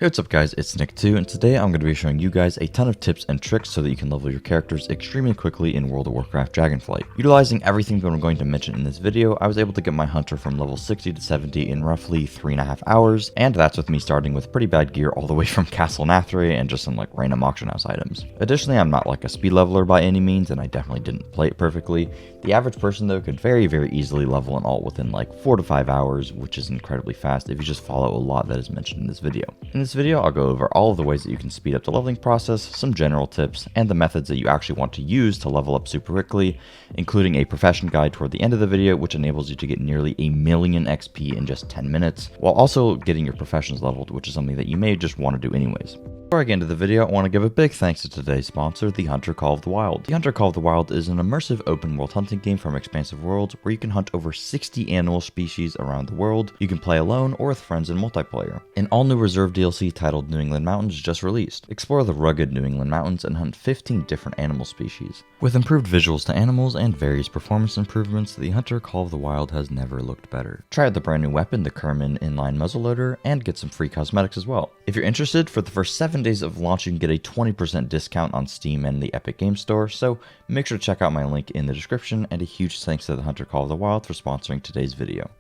Hey, what's up guys, it's Nick2, and today I'm going to be showing you guys a ton of tips and tricks so that you can level your characters extremely quickly in World of Warcraft Dragonflight. Utilizing everything that I'm going to mention in this video, I was able to get my hunter from level 60 to 70 in roughly 3.5 hours, and that's with me starting with pretty bad gear all the way from Castle Nathray and just some random auction house items. Additionally, I'm not a speed leveler by any means, and I definitely didn't play it perfectly. The average person though could very easily level an alt within 4 to 5 hours, which is incredibly fast if you just follow a lot that is mentioned in this video. In this video, I'll go over all of the ways that you can speed up the leveling process, some general tips, and the methods that you actually want to use to level up super quickly, including a profession guide toward the end of the video, which enables you to get nearly 1,000,000 XP in just 10 minutes, while also getting your professions leveled, which is something that you may just want to do anyways. Before I get into the video, I want to give a big thanks to today's sponsor, The Hunter Call of the Wild. The Hunter Call of the Wild is an immersive open world hunting game from Expansive Worlds where you can hunt over 60 animal species around the world. You can play alone or with friends in multiplayer. An all-new reserve DLC titled New England Mountains just released. Explore the rugged New England mountains and hunt 15 different animal species. With improved visuals to animals and various performance improvements, The Hunter Call of the Wild has never looked better. Try out the brand new weapon, the Kerman inline muzzleloader, and get some free cosmetics as well. If you're interested, for the first 7 days of launch, you can get a 20% discount on Steam and the Epic Games Store, so make sure to check out my link in the description, and a huge thanks to the Hunter Call of the Wild for sponsoring today's video.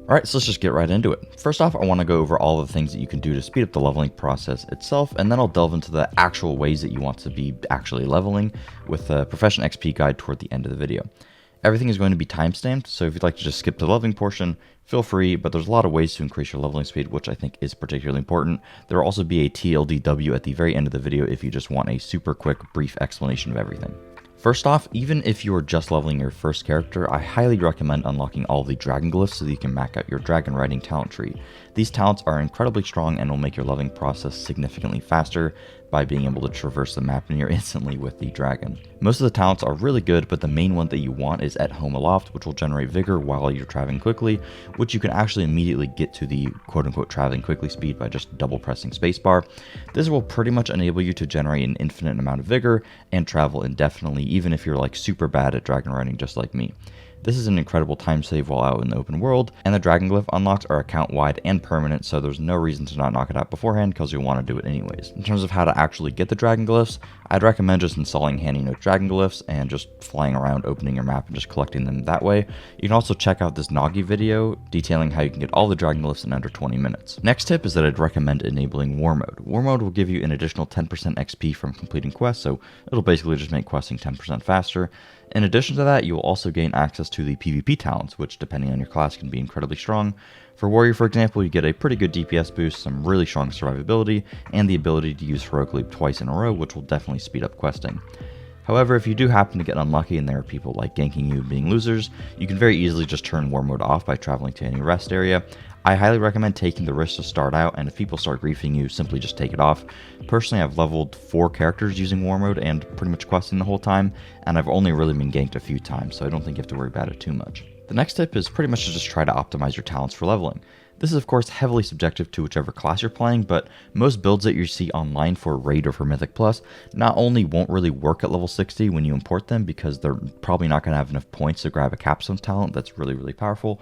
Alright, so let's just get right into it. First off, I want to go over all the things that you can do to speed up the leveling process itself, and then I'll delve into the actual ways that you want to be actually leveling with the Profession XP guide toward the end of the video. Everything is going to be timestamped, so if you'd like to just skip the leveling portion, feel free, but there's a lot of ways to increase your leveling speed, which I think is particularly important. There will also be a TLDW at the very end of the video if you just want a super quick, brief explanation of everything. First off, even if you are just leveling your first character, I highly recommend unlocking all the Dragon Glyphs so that you can max out your dragon riding talent tree. These talents are incredibly strong and will make your leveling process significantly faster by being able to traverse the map near instantly with the dragon. Most of the talents are really good, but the main one that you want is At Home Aloft, which will generate vigor while you're traveling quickly, which you can actually immediately get to the quote-unquote traveling quickly speed by just double pressing spacebar. This will pretty much enable you to generate an infinite amount of vigor and travel indefinitely, even if you're super bad at dragon riding just like me. This is an incredible time save while out in the open world, and the Dragon Glyph unlocks are account-wide and permanent, so there's no reason to not knock it out beforehand because you'll want to do it anyways. In terms of how to actually get the Dragon Glyphs, I'd recommend just installing Handy Note Dragon Glyphs and just flying around opening your map and just collecting them that way. You can also check out this Nagi video detailing how you can get all the Dragon Glyphs in under 20 minutes. Next tip is that I'd recommend enabling Warmode. Warmode will give you an additional 10% XP from completing quests, so it'll basically just make questing 10% faster. In addition to that, you will also gain access to the PvP talents, which depending on your class can be incredibly strong. For Warrior, for example, you get a pretty good DPS boost, some really strong survivability, and the ability to use Heroic Leap twice in a row, which will definitely speed up questing. However, if you do happen to get unlucky and there are people ganking you being losers, you can very easily just turn War Mode off by traveling to any rest area. I highly recommend taking the risk to start out, and if people start griefing you, simply just take it off. Personally, I've leveled 4 characters using War Mode and pretty much questing the whole time, and I've only really been ganked a few times, so I don't think you have to worry about it too much. The next tip is pretty much to just try to optimize your talents for leveling. This is of course heavily subjective to whichever class you're playing, but most builds that you see online for Raid or for Mythic Plus not only won't really work at level 60 when you import them because they're probably not going to have enough points to grab a Capstone talent that's really powerful,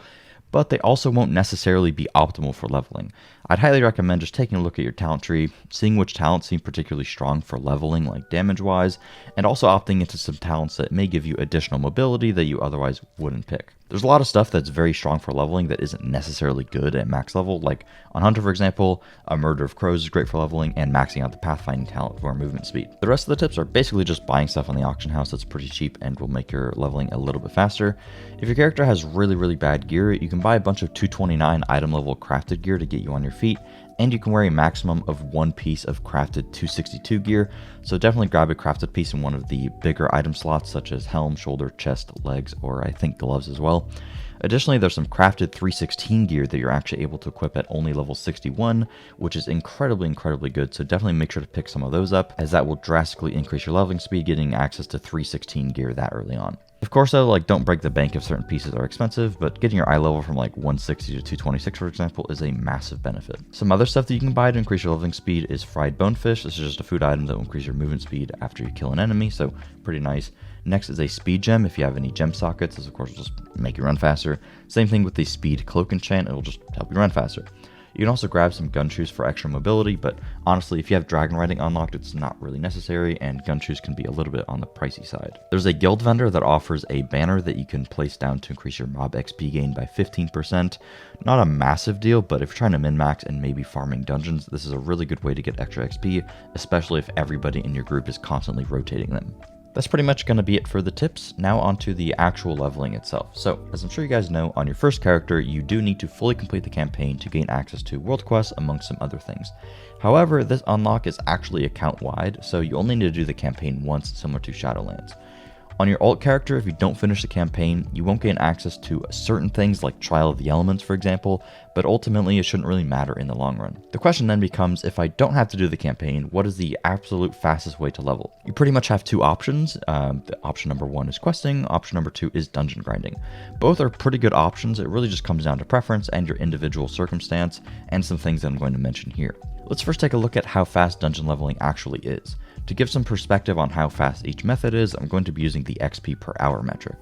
but they also won't necessarily be optimal for leveling. I'd highly recommend just taking a look at your talent tree, seeing which talents seem particularly strong for leveling, damage-wise, and also opting into some talents that may give you additional mobility that you otherwise wouldn't pick. There's a lot of stuff that's very strong for leveling that isn't necessarily good at max level, like on Hunter for example, a Murder of Crows is great for leveling and maxing out the pathfinding talent for movement speed. The rest of the tips are basically just buying stuff on the auction house that's pretty cheap and will make your leveling a little bit faster. If your character has really bad gear, you can buy a bunch of 229 item level crafted gear to get you on your feet, and you can wear a maximum of 1 piece of crafted 262 gear, so definitely grab a crafted piece in one of the bigger item slots such as helm, shoulder, chest, legs, or I think gloves as well. Additionally, there's some crafted 316 gear that you're actually able to equip at only level 61, which is incredibly good, so definitely make sure to pick some of those up, as that will drastically increase your leveling speed getting access to 316 gear that early on. Of course though, don't break the bank if certain pieces are expensive, but getting your eye level from 160 to 226 for example is a massive benefit. Some other stuff that you can buy to increase your leveling speed is fried bonefish. This is just a food item that will increase your movement speed after you kill an enemy, so pretty nice. Next is a speed gem. If you have any gem sockets, this of course will just make you run faster. Same thing with the speed cloak enchant, it'll just help you run faster. You can also grab some gun shoes for extra mobility, but honestly, if you have dragon riding unlocked, it's not really necessary, and gun shoes can be a little bit on the pricey side. There's a guild vendor that offers a banner that you can place down to increase your mob XP gain by 15%. Not a massive deal, but if you're trying to min-max and maybe farming dungeons, this is a really good way to get extra XP, especially if everybody in your group is constantly rotating them. That's pretty much going to be it for the tips. Now onto the actual leveling itself. So, as I'm sure you guys know, on your first character, you do need to fully complete the campaign to gain access to world quests, amongst some other things. However, this unlock is actually account-wide, so you only need to do the campaign once, similar to Shadowlands. On your alt character, if you don't finish the campaign, you won't gain access to certain things like Trial of the Elements, for example, but ultimately it shouldn't really matter in the long run. The question then becomes, if I don't have to do the campaign, what is the absolute fastest way to level? You pretty much have two options. Option number one is questing, option number two is dungeon grinding. Both are pretty good options. It really just comes down to preference and your individual circumstance, and some things that I'm going to mention here. Let's first take a look at how fast dungeon leveling actually is. To give some perspective on how fast each method is, I'm going to be using the XP per hour metric.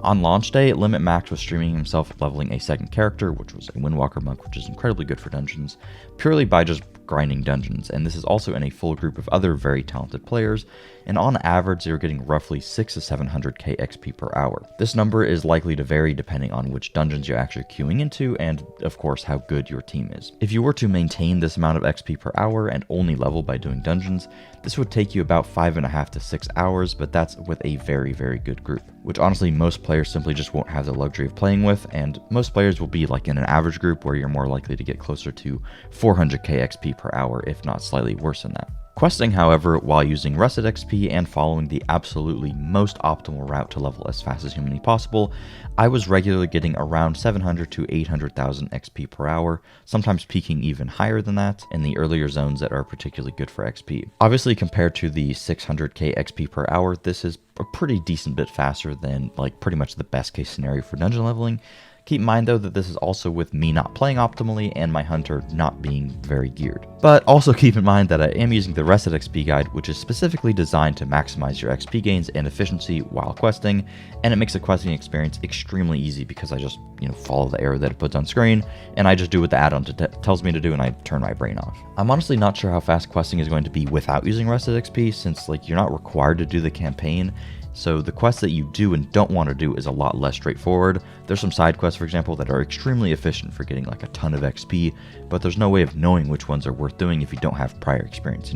On launch day, Limit Max was streaming himself leveling a second character, which was a Windwalker Monk, which is incredibly good for dungeons, purely by just grinding dungeons, and this is also in a full group of other very talented players, and on average they're getting roughly 6 to 700k XP per hour. This number is likely to vary depending on which dungeons you're actually queuing into, and of course how good your team is. If you were to maintain this amount of XP per hour and only level by doing dungeons, this would take you about 5.5 to 6 hours, but that's with a very good group, which honestly most players simply just won't have the luxury of playing with, and most players will be like in an average group where you're more likely to get closer to 400k XP per hour, if not slightly worse than that. Questing, however, while using Rusted XP and following the absolutely most optimal route to level as fast as humanly possible, I was regularly getting around 700 to 800,000 XP per hour, sometimes peaking even higher than that in the earlier zones that are particularly good for XP. Obviously, compared to the 600k XP per hour, this is a pretty decent bit faster than like pretty much the best case scenario for dungeon leveling. Keep in mind though that this is also with me not playing optimally and my hunter not being very geared. But also keep in mind that I am using the Rested XP guide, which is specifically designed to maximize your XP gains and efficiency while questing, and it makes the questing experience extremely easy because I just, follow the arrow that it puts on screen, and I just do what the add-on tells me to do, and I turn my brain off. I'm honestly not sure how fast questing is going to be without using Rested XP, since you're not required to do the campaign. So the quests that you do and don't want to do is a lot less straightforward. There's some side quests, for example, that are extremely efficient for getting a ton of XP, but there's no way of knowing which ones are worth doing if you don't have prior experience,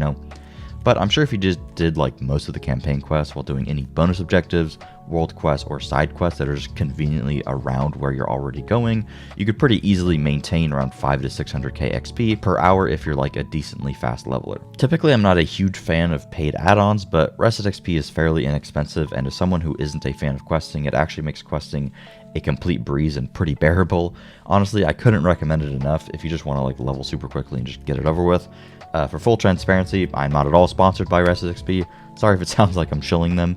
But I'm sure if you just did most of the campaign quests while doing any bonus objectives, world quests, or side quests that are just conveniently around where you're already going, you could pretty easily maintain around 5 to 600k XP per hour if you're a decently fast leveler. Typically, I'm not a huge fan of paid add-ons, but Rested XP is fairly inexpensive, and as someone who isn't a fan of questing, it actually makes questing a complete breeze and pretty bearable. Honestly, I couldn't recommend it enough if you just want to level super quickly and just get it over with. For full transparency, I'm not at all sponsored by Rested XP. Sorry if it sounds like I'm shilling them.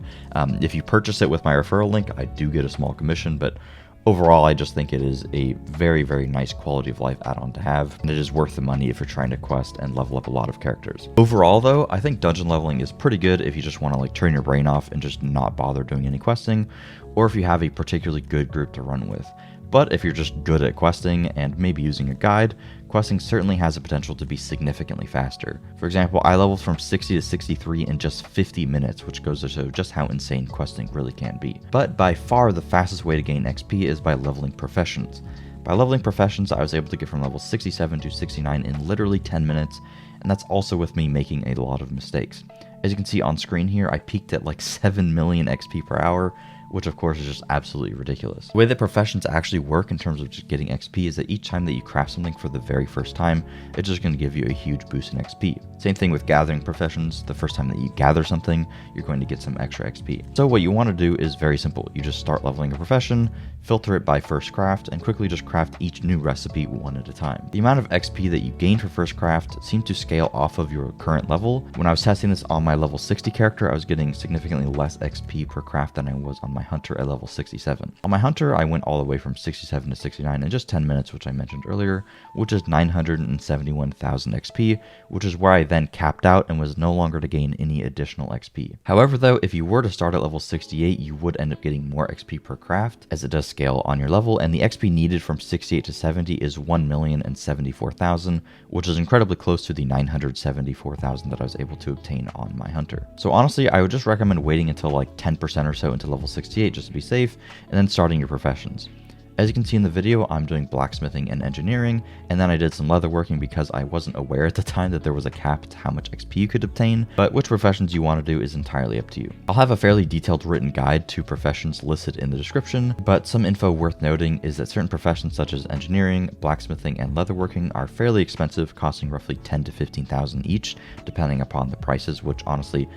If you purchase it with my referral link, I do get a small commission, but overall, I just think it is a very nice quality of life add-on to have, and it is worth the money if you're trying to quest and level up a lot of characters. Overall, though, I think dungeon leveling is pretty good if you just want to turn your brain off and just not bother doing any questing, or if you have a particularly good group to run with. But if you're just good at questing and maybe using a guide, questing certainly has the potential to be significantly faster. For example, I leveled from 60 to 63 in just 50 minutes, which goes to show just how insane questing really can be. But by far the fastest way to gain XP is by leveling professions. By leveling professions, I was able to get from level 67 to 69 in literally 10 minutes, and that's also with me making a lot of mistakes. As you can see on screen here, I peaked at 7 million XP per hour, which of course is just absolutely ridiculous. The way that professions actually work in terms of just getting XP is that each time that you craft something for the very first time, it's just going to give you a huge boost in XP. Same thing with gathering professions. The first time that you gather something, you're going to get some extra XP. So what you want to do is very simple. You just start leveling a profession, filter it by first craft, and quickly just craft each new recipe one at a time. The amount of XP that you gain for first craft seemed to scale off of your current level. When I was testing this on my level 60 character, I was getting significantly less XP per craft than I was on my my hunter at level 67. On my hunter, I went all the way from 67 to 69 in just 10 minutes, which I mentioned earlier, which is 971,000 XP, which is where I then capped out and was no longer to gain any additional XP. However though, if you were to start at level 68, you would end up getting more XP per craft, as it does scale on your level, and the XP needed from 68 to 70 is 1,074,000, which is incredibly close to the 974,000 that I was able to obtain on my hunter. So honestly, I would just recommend waiting until like 10% or so until level 68 just to be safe, and then starting your professions. As you can see in the video, I'm doing blacksmithing and engineering, and then I did some leatherworking because I wasn't aware at the time that there was a cap to how much XP you could obtain, but which professions you want to do is entirely up to you. I'll have a fairly detailed written guide to professions listed in the description, but some info worth noting is that certain professions such as engineering, blacksmithing, and leatherworking are fairly expensive, costing roughly 10 to 15,000 each, depending upon the prices, which honestly,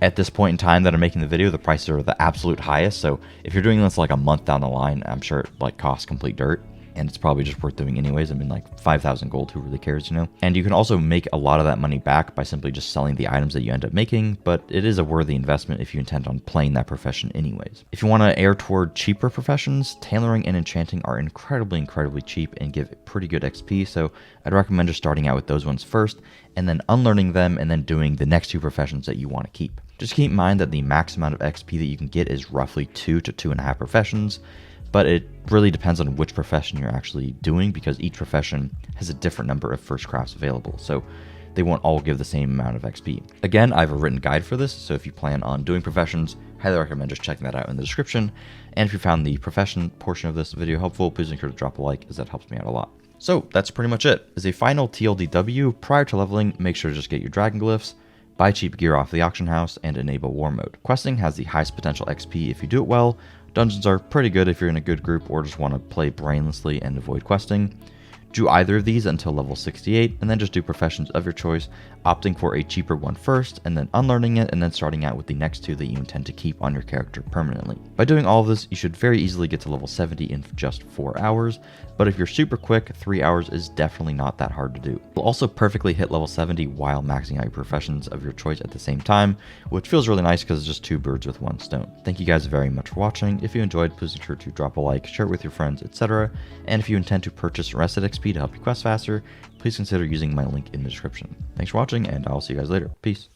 at this point in time that I'm making the video, the prices are the absolute highest. So if you're doing this like a month down the line, I'm sure it like costs complete dirt, and it's probably just worth doing anyways. I mean, like 5,000 gold, who really cares, you know? And you can also make a lot of that money back by simply just selling the items that you end up making, but it is a worthy investment if you intend on playing that profession anyways. If you want to err toward cheaper professions, tailoring and enchanting are incredibly cheap and give pretty good XP, so I'd recommend just starting out with those ones first, and then unlearning them, and then doing the next two professions that you want to keep. Just keep in mind that the max amount of XP that you can get is roughly 2 to 2.5 professions, but it really depends on which profession you're actually doing, because each profession has a different number of first crafts available, so they won't all give the same amount of XP. Again, I have a written guide for this, so if you plan on doing professions, highly recommend just checking that out in the description. And if you found the profession portion of this video helpful, please make sure to drop a like, as that helps me out a lot. So that's pretty much it. As a final TLDW, prior to leveling, make sure to just get your dragon glyphs, buy cheap gear off the auction house, and enable war mode. Questing has the highest potential XP if you do it well. Dungeons are pretty good if you're in a good group or just want to play brainlessly and avoid questing. Do either of these until level 68, and then just do professions of your choice, opting for a cheaper one first, and then unlearning it, and then starting out with the next two that you intend to keep on your character permanently. By doing all of this, you should very easily get to level 70 in just 4 hours, but if you're super quick, 3 hours is definitely not that hard to do. You'll also perfectly hit level 70 while maxing out your professions of your choice at the same time, which feels really nice because it's just 2 birds with 1 stone. Thank you guys very much for watching. If you enjoyed, please make sure to drop a like, share it with your friends, etc. And if you intend to purchase Rested XP to help you quest faster, please consider using my link in the description. Thanks for watching, and I'll see you guys later. Peace.